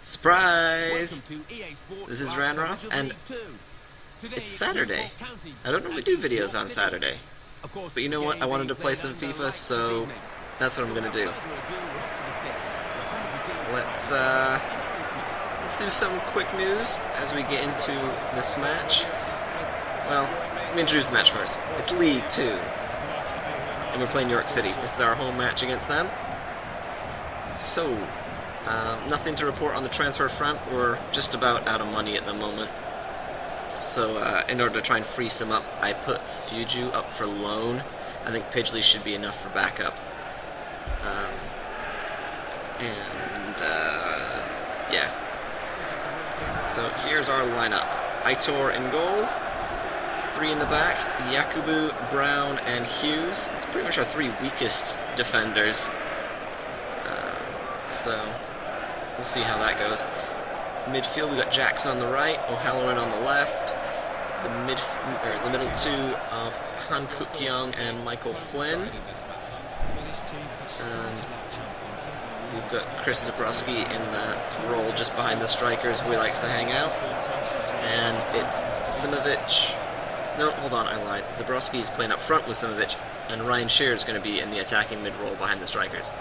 Surprise! This is Ranroth, and it's Saturday. I don't normally do videos on Saturday, but you know what? I wanted to play some FIFA, so that's what I'm gonna do. Let's do some quick news as we get into this match. Well, let me introduce the match first. It's League 2, and we're playing York City. This is our home match against them. So, nothing to report on the transfer front. We're just about out of money at the moment. So, in order to try and free some up, I put Fuju up for loan. I think Pidgley should be enough for backup. Yeah. So, here's our lineup. Aitor in goal. 3 in the back. Yakubu, Brown, and Hughes. It's pretty much our 3 weakest defenders. So, we'll see how that goes. Midfield, we got Jackson on the right, O'Halloran on the left. The middle 2 of Han Kuk-young and Michael Flynn. And we've got Chris Zabrowski in that role just behind the strikers where he likes to hang out. And it's Simovic. No, hold on, I lied. Zabrowski's playing up front with Simovic, and Ryan Shearer is going to be in the attacking mid role behind the strikers.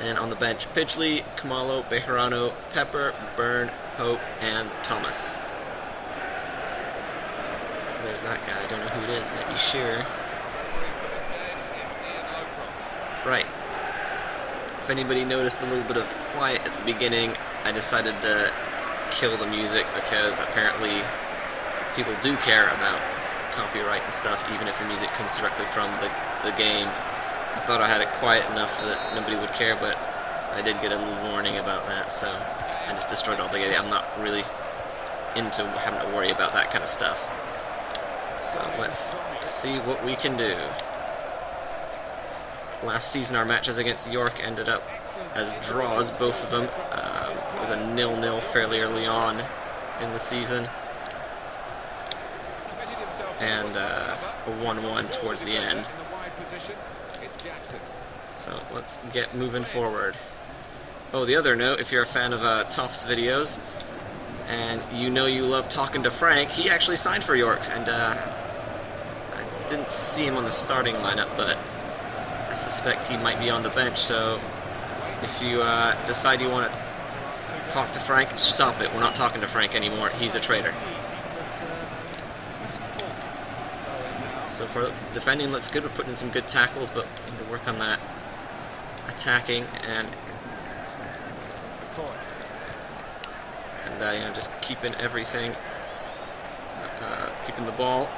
And on the bench, Pidgley, Kamalo, Bejarano, Pepper, Byrne, Pope, and Thomas. So, there's that guy. I don't know who it is. It might be Shearer. Right. If anybody noticed a little bit of quiet at the beginning, I decided to kill the music because apparently people do care about copyright and stuff, even if the music comes directly from the game. I thought I had it quiet enough that nobody would care, but I did get a little warning about that, so I just destroyed all the game. I'm not really into having to worry about that kind of stuff. So let's see what we can do. Last season our matches against York ended up as draws, both of them. It was a 0-0 fairly early on in the season, and a 1-1 towards the end. So let's get moving forward. Oh, the other note, if you're a fan of Toff's videos, and you know you love talking to Frank, he actually signed for York, and I didn't see him on the starting lineup, but I suspect he might be on the bench, so if you decide you want to talk to Frank, stop it. We're not talking to Frank anymore. He's a traitor. So far, defending looks good. We're putting in some good tackles, but we need to work on that attacking and just keeping everything, keeping the ball.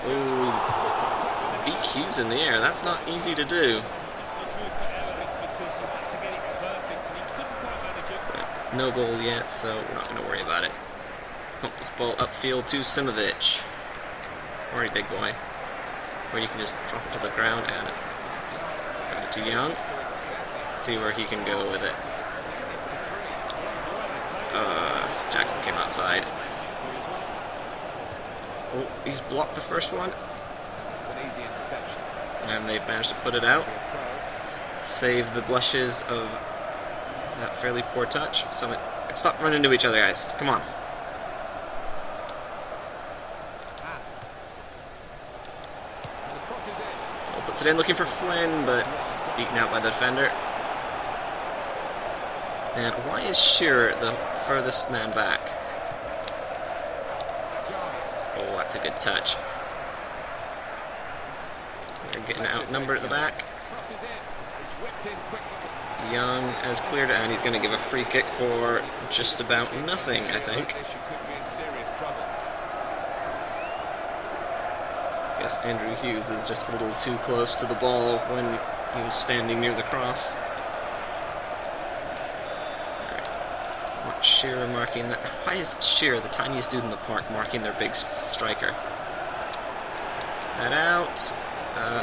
Ooh, beat Hughes in the air. That's not easy to do. But no goal yet, so we're not going to worry about it. Pump this ball upfield to Simovic. Alright, big boy. Or you can just drop it to the ground and got it to Young. Let's see where he can go with it. Jackson came outside. Oh, he's blocked the first one. And they managed to put it out. Save the blushes of that fairly poor touch. Stop running into each other, guys. Come on. Puts it in looking for Flynn, but beaten out by the defender. And why is Shearer the furthest man back? Oh, that's a good touch. They're getting outnumbered at the back. Young has cleared it, and he's going to give a free kick for just about nothing, I think. I guess Andrew Hughes is just a little too close to the ball when he was standing near the cross. Right. Shearer marking that. Why is Shearer, the tiniest dude in the park, marking their big striker? That out.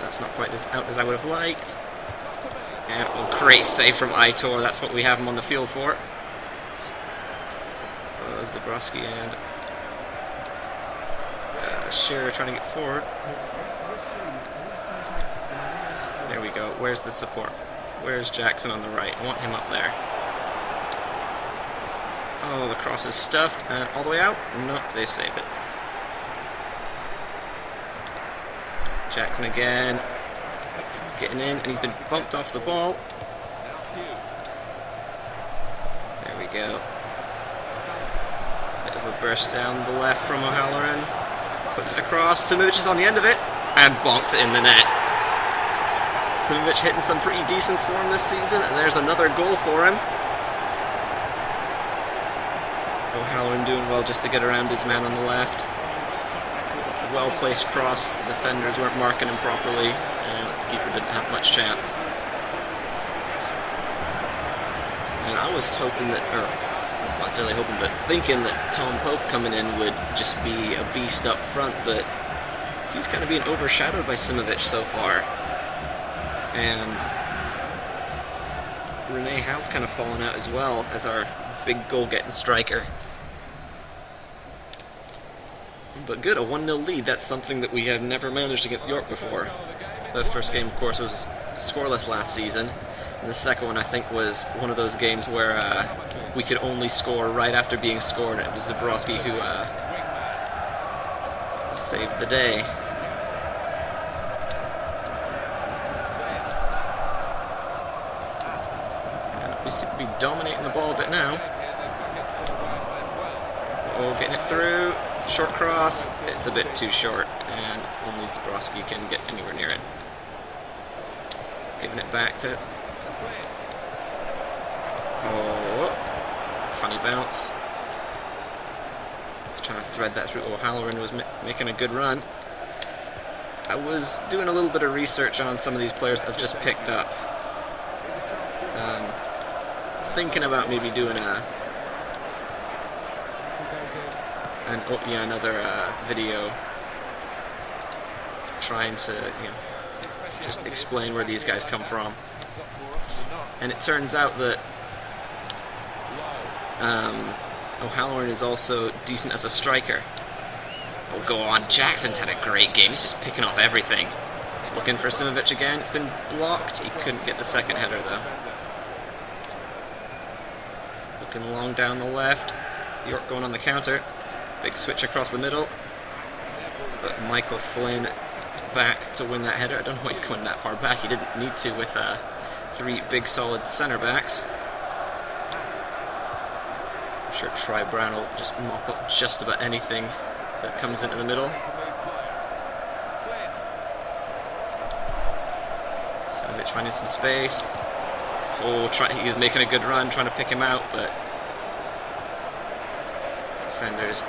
That's not quite as out as I would have liked. And great save from Aitor. That's what we have him on the field for. Zabrowski and Shearer trying to get forward. There we go. Where's the support? Where's Jackson on the right? I want him up there. Oh, the cross is stuffed. And all the way out? Nope, they saved it. Jackson again. Getting in, and he's been bumped off the ball. There we go. Bit of a burst down the left from O'Halloran. Puts it across. Simovic is on the end of it, and bonks it in the net. Simovic hitting some pretty decent form this season, and there's another goal for him. O'Halloran doing well just to get around his man on the left. Well-placed cross. The defenders weren't marking him properly, and the keeper didn't have much chance. And I was hoping that, or not necessarily hoping, but thinking that Tom Pope coming in would just be a beast up front, but he's kind of being overshadowed by Simovic so far. And Rene Howe's kind of fallen out as well as our big goal-getting striker. But good, a 1-0 lead. That's something that we have never managed against York before. The first game, of course, was scoreless last season. And the second one, I think, was one of those games where we could only score right after being scored. It was Zabrowski who saved the day. And we seem to be dominating the ball a bit now. Oh, getting it through. Short cross, it's a bit too short, and only Zabrowski can get anywhere near it. Giving it back to... Oh, funny bounce. He's trying to thread that through. O'Halloran was making a good run. I was doing a little bit of research on some of these players I've just picked up. Thinking about maybe doing another video trying to, just explain where these guys come from. And it turns out that O'Halloran is also decent as a striker. Oh, go on. Jackson's had a great game. He's just picking off everything. Looking for Simovic again. It's been blocked. He couldn't get the second header, though. Looking long down the left. York going on the counter. Big switch across the middle, but Michael Flynn back to win that header. I don't know why he's going that far back. He didn't need to with three big solid centre backs. I'm sure Tri Brown will just mop up just about anything that comes into the middle. Simovic finding some space. Oh, he was making a good run, trying to pick him out, but defenders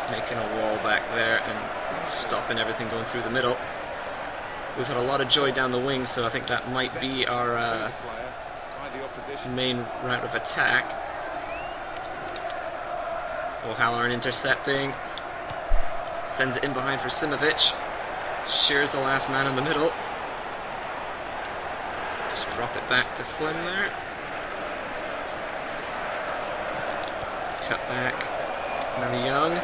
making a wall back there and stopping everything going through the middle. We've had a lot of joy down the wing, so I think that might be our main route of attack. O'Halloran intercepting. Sends it in behind for Simovic. Shears the last man in the middle. Just drop it back to Flynn there. Cut back. Now Young.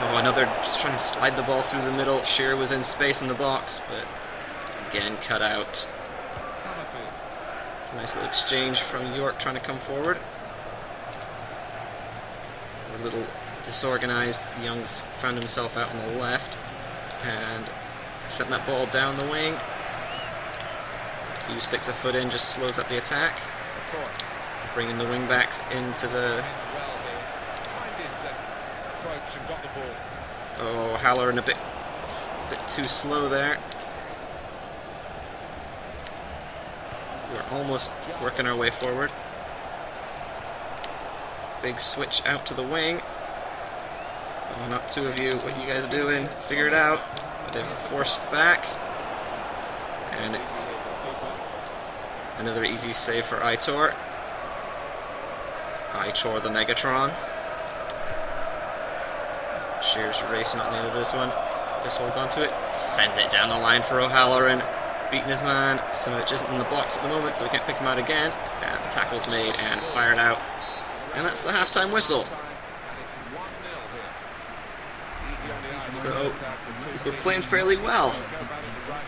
Oh, another, just trying to slide the ball through the middle. Shearer was in space in the box, but again cut out. It's a nice little exchange from York trying to come forward. A little disorganized. Young's found himself out on the left and sent that ball down the wing. Hughes sticks a foot in, just slows up the attack. Bringing the wing backs into the... Oh, Halloran a bit too slow there. We're almost working our way forward. Big switch out to the wing. Oh, not two of you. What are you guys doing? Figure it out. They've forced back. And it's another easy save for Aitor. Aitor the Megatron. Shears racing up the end of this one. Just holds on to it. Sends it down the line for O'Halloran. Beating his man. Simovic isn't in the box at the moment, so we can't pick him out again. And the tackle's made and fired out. And that's the halftime whistle. So we're playing fairly well.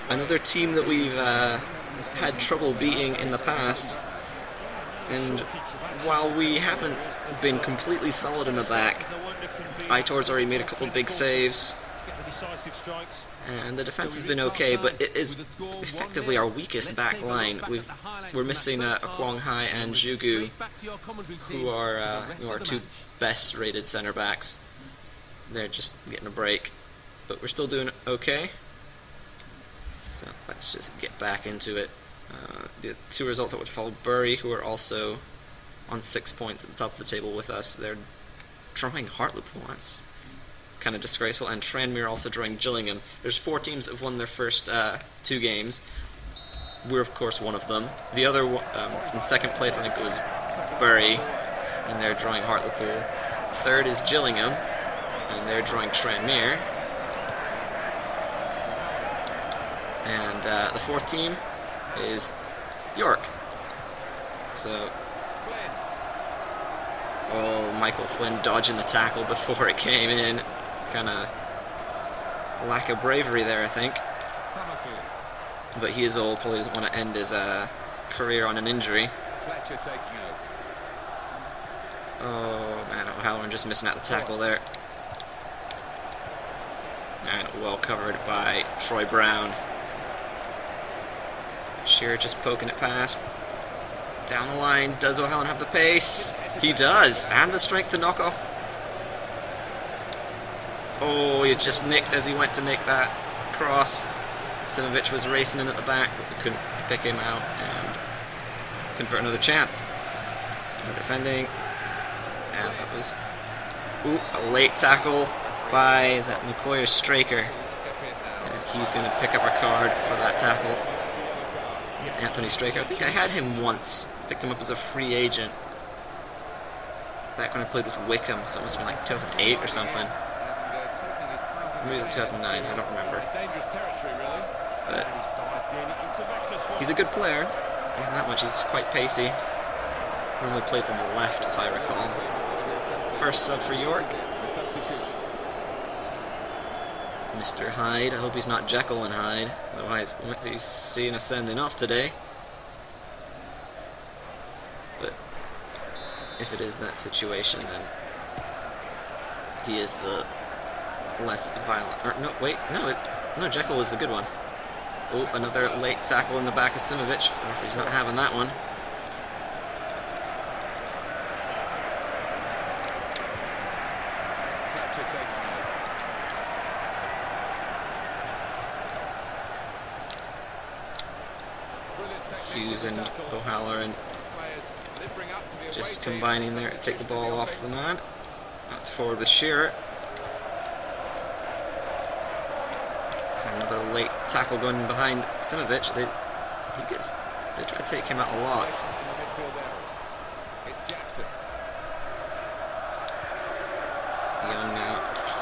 Another team that we've had trouble beating in the past. And while we haven't been completely solid in the back, Aitor's already made a couple big saves. And the defense has been okay, but it is effectively our weakest back line. We're missing Kwang Hai and Jugu, who are our two best rated center backs. They're just getting a break, but we're still doing okay. So let's just get back into it. The two results that would follow: Bury, who are also on 6 points at the top of the table with us. They're drawing Hartlepool. That's kind of disgraceful. And Tranmere also drawing Gillingham. There's 4 teams that have won their first 2 games. We're of course one of them. The other in second place, I think it was Bury, and they're drawing Hartlepool. Third is Gillingham, and they're drawing Tranmere. And the 4th team is York. So, Michael Flynn dodging the tackle before it came in. Kind of lack of bravery there, I think. But he is old, probably doesn't want to end his career on an injury. Oh man, O'Halloran just missing out the tackle there. And well covered by Troy Brown. Shearer just poking it past. Down the line, does O'Halloran have the pace? He does, and the strength to knock off. Oh, he just nicked as he went to make that cross. Simovic was racing in at the back, but we couldn't pick him out and convert another chance. So we're defending, and that was a late tackle by, is that McCoy or Straker? And he's going to pick up a card for that tackle. It's Anthony Straker. I think I had him once. Picked him up as a free agent back when I played with Wickham, so it must have been like 2008 or something. Maybe it was 2009, I don't remember. But he's a good player. Not that much, he's quite pacey. Normally plays on the left, if I recall. First sub for York. Mr. Hyde. I hope he's not Jekyll and Hyde. Otherwise, he's seen us sending off today. But if it is that situation, then he is the less violent. Or, no, wait, no, Jekyll was the good one. Oh, another late tackle in the back of Simovic. He's not having that one. Hughes and O'Halloran just combining there to take the ball off the man. That's forward with Shearer. Another late tackle going behind Simovic. They try to take him out a lot. Young now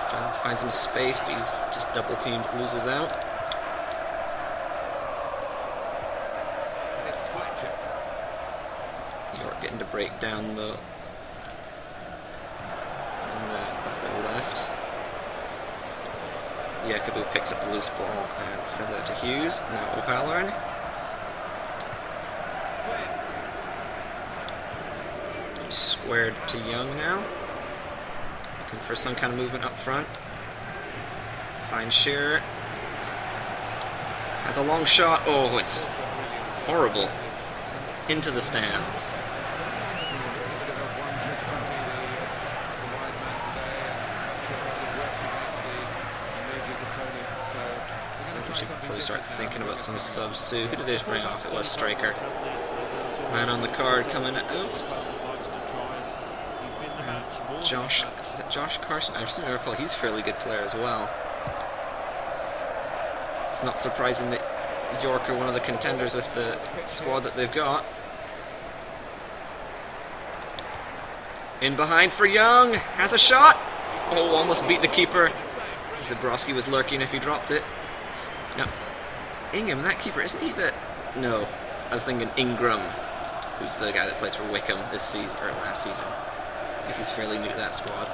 trying to find some space, but he's just double teamed, loses out. York getting to break down the left. Yakubu picks up the loose ball and sends it to Hughes. Now O'Halloran. Squared to Young now. Looking for some kind of movement up front. Finds Shearer. Has a long shot. Oh, it's horrible. Into the stands. We should probably start thinking about some subs too. Who did they just bring off? It was Straker. Man on the card coming out. Josh, is it Josh Carson? I seem to recall he's a fairly good player as well. It's not surprising that York are one of the contenders with the squad that they've got. In behind for Young. Has a shot. Oh, almost beat the keeper. Zabrowski was lurking if he dropped it. No. Ingham, that keeper, isn't he the... No. I was thinking Ingram, who's the guy that plays for Wickham this season, or last season. I think he's fairly new to that squad.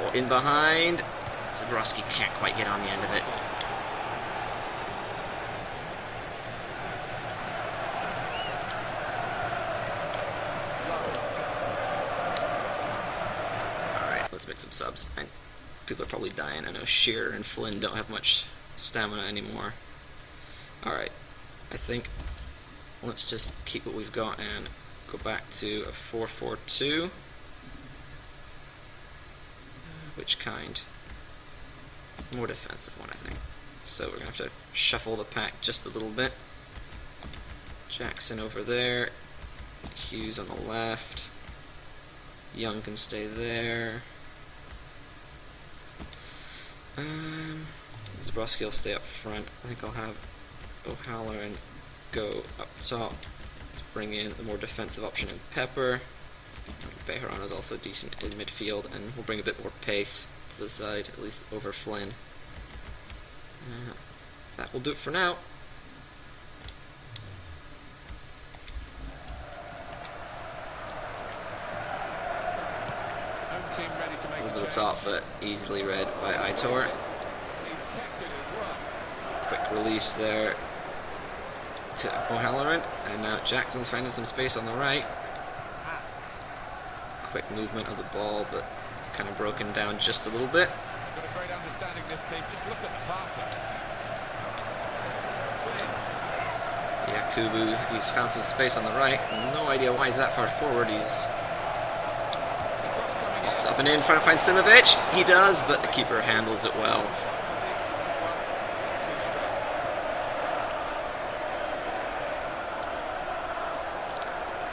Oh, in behind. Zabrowski can't quite get on the end of it. Alright, let's make some subs. And people are probably dying. I know Shearer and Flynn don't have much stamina anymore. Alright, I think let's just keep what we've got and go back to a 4-4-2. Which kind? More defensive one, I think. So we're going to have to shuffle the pack just a little bit. Jackson over there. Hughes on the left. Young can stay there. Zabrowski will stay up front. I think I'll have O'Halloran go up top. Let's bring in the more defensive option in Pepper. Bejarano is also decent in midfield, and we'll bring a bit more pace to the side, at least over Flynn. That will do it for now. Over the top, but easily read by Aitor. Quick release there to O'Halloran, and now Jackson's finding some space on the right. Quick movement of the ball, but kind of broken down just a little bit. Got a great understanding this team. Just look at the passer. Yakubu, he's found some space on the right. No idea why he's that far forward. He's pops up and in, trying to find Simovic. He does, but the keeper handles it well.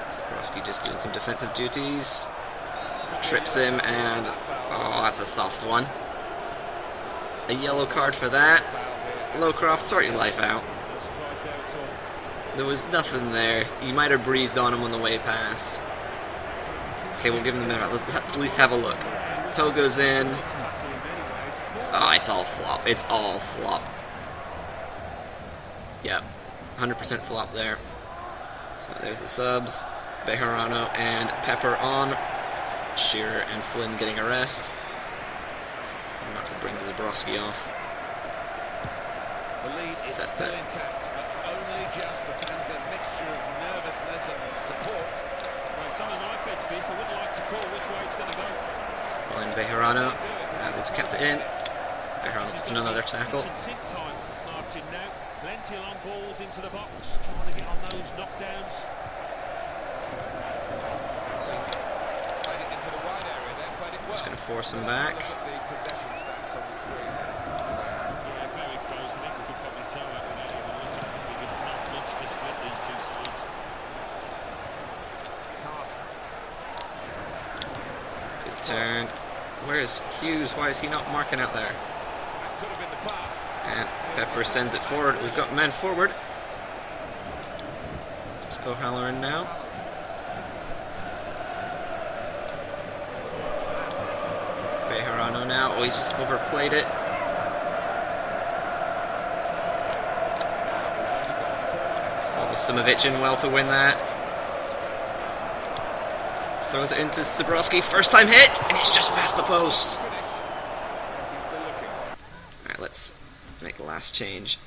Zabrowski just doing some defensive duties. Trips him, and oh, that's a soft one. A yellow card for that. Lowcroft, sort your life out. There was nothing there. He might have breathed on him on the way past. Okay, we'll give him the minute. Let's at least have a look. Toe goes in. Oh, it's all flop. It's all flop. Yep, 100% flop there. So there's the subs. Bejarano and Pepper on. Shearer and Flynn getting a rest. I'm going to have to bring Zabrowski off. The lead is Set still that. intact, but only just the fans a mixture of nervousness and support. Well, it's on a knife edge this. I wouldn't like to call which way it's going to go. Well, in Bejarano, they've kept it in. Bejarano puts in another tackle. Sit time, Martin now. Plenty of long balls into the box, trying to get on those knockdowns. Played it into the wide area there, played it well. Just going to force him back. Look at the possession stats on the screen. Yeah, very close. I think we could probably tell that without even looking at it, because not much to split these two sides. Carson. Good turn. Where's Hughes? Why is he not marking out there? That could have been the pass. And Pepper sends it forward. We've got men forward. Let's go Halloran now. Bejarano now. Oh, he's just overplayed it. Oh, Simovic in well to win that. Throws it into Zabrowski. First time hit, and it's just past the post. Alright, let's make the last change.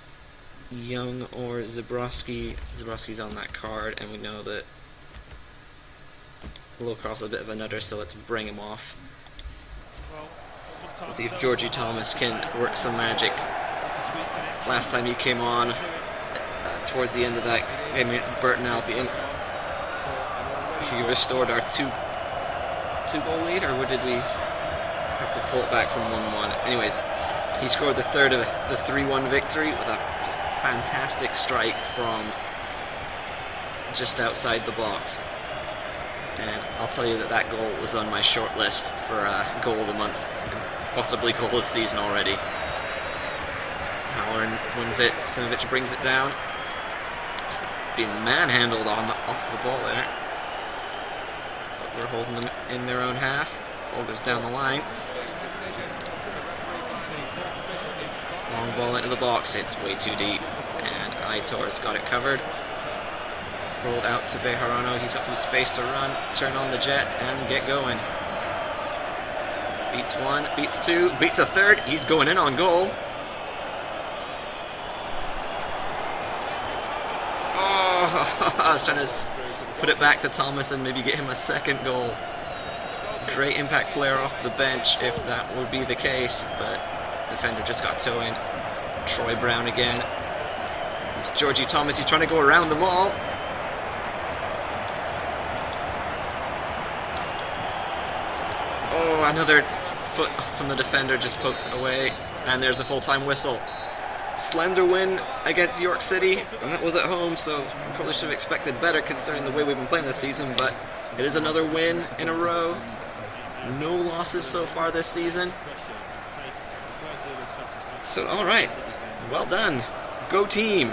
Young or Zabrowski. Zabrowski's on that card, and we know that Lowcroft's a bit of a nutter, so let's bring him off. Let's see if Georgie Thomas can work some magic. Last time he came on, towards the end of that game against Burton Albion, he restored our two-goal lead, or did we have to pull it back from 1-1? Anyways, he scored the third of the 3-1 victory with just a fantastic strike from just outside the box. And I'll tell you that goal was on my short list for goal of the month, and possibly goal of the season already. Halloran wins it, Simovic brings it down. Just being manhandled off the ball there. But we're holding them in their own half. Ball goes down the line. Long ball into the box, it's way too deep, and Aitor's got it covered. Rolled out to Bejarano, he's got some space to run, turn on the jets, and get going. Beats one, beats two, beats a third. He's going in on goal. Oh, I was trying to put it back to Thomas and maybe get him a second goal. Great impact player off the bench if that would be the case, but defender just got toe in. Troy Brown again. It's Georgie Thomas. He's trying to go around them all. Oh, another foot from the defender just pokes it away. And there's the full-time whistle. Slender win against York City, and that was at home, so we probably should have expected better considering the way we've been playing this season, but it is another win in a row. No losses so far this season. So, alright. Well done. Go team.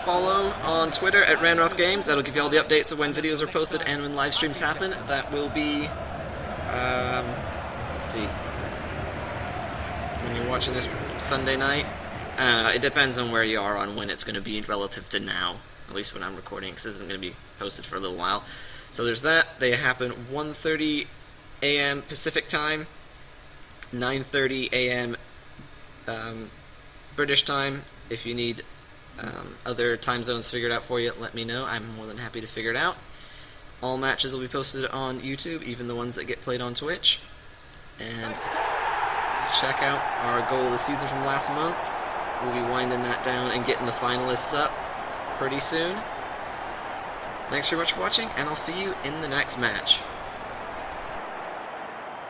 Follow on Twitter at Ranroth Games. That'll give you all the updates of when videos are posted and when live streams happen. That will be, let's see, when you're watching this Sunday night. It depends on where you are on when it's going to be relative to now, at least when I'm recording, because this isn't going to be posted for a little while. So there's that. They happen 1:30 a.m. Pacific time, 9:30 a.m. British time. If you need other time zones figured out for you, let me know. I'm more than happy to figure it out. All matches will be posted on YouTube, even the ones that get played on Twitch. And check out our goal of the season from last month. We'll be winding that down and getting the finalists up pretty soon. Thanks very much for watching, and I'll see you in the next match.